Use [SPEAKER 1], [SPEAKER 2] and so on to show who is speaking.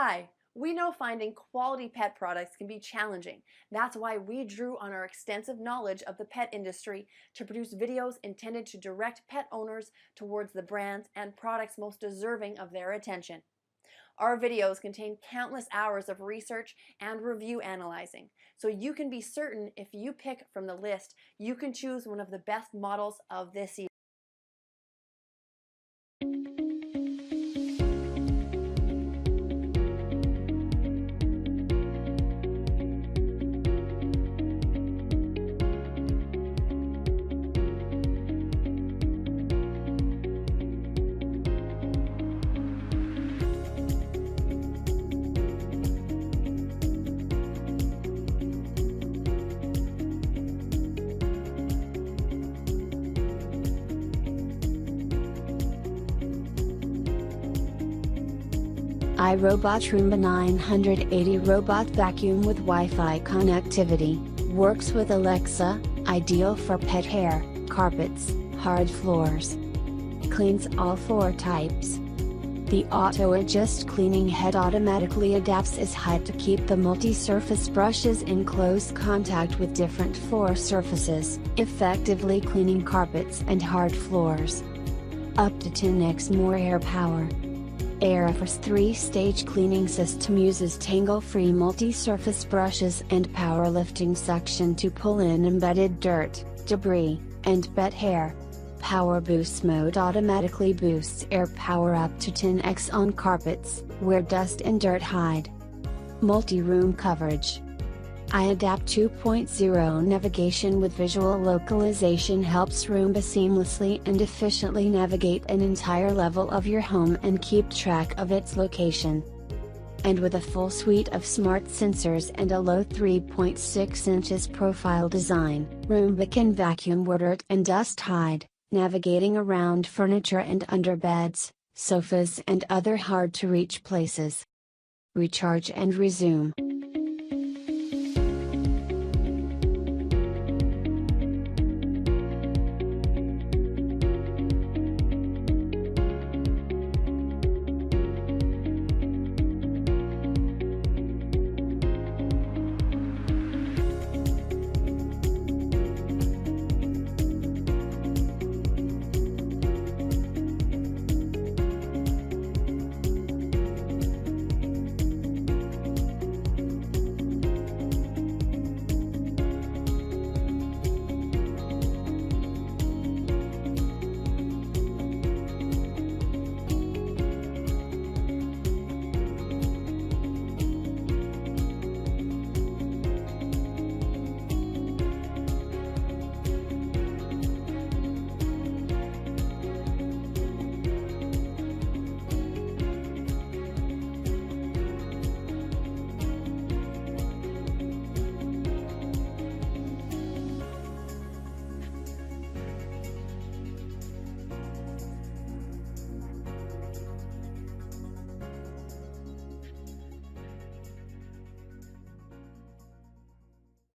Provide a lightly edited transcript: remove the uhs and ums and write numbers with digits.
[SPEAKER 1] Hi! We know finding quality pet products can be challenging. That's why we drew on our extensive knowledge of the pet industry to produce videos intended to direct pet owners towards the brands and products most deserving of their attention. Our videos contain countless hours of research and review analyzing, so you can be certain if you pick from the list, you can choose one of the best models of this year.
[SPEAKER 2] iRobot Roomba 980 robot vacuum with Wi-Fi connectivity, works with Alexa, ideal for pet hair, carpets, hard floors. Cleans all floor types. The auto-adjust cleaning head automatically adapts its height to keep the multi-surface brushes in close contact with different floor surfaces, effectively cleaning carpets and hard floors. Up to 10x more air power. Airforce 3-stage cleaning system uses tangle-free multi-surface brushes and power lifting suction to pull in embedded dirt, debris, and pet hair. Power Boost mode automatically boosts air power up to 10x on carpets, where dust and dirt hide. Multi-room coverage. iAdapt 2.0 navigation with visual localization helps Roomba seamlessly and efficiently navigate an entire level of your home and keep track of its location. And with a full suite of smart sensors and a low 3.6 inches profile design, Roomba can vacuum where dirt and dust hide, navigating around furniture and under beds, sofas and other hard-to-reach places. Recharge and resume.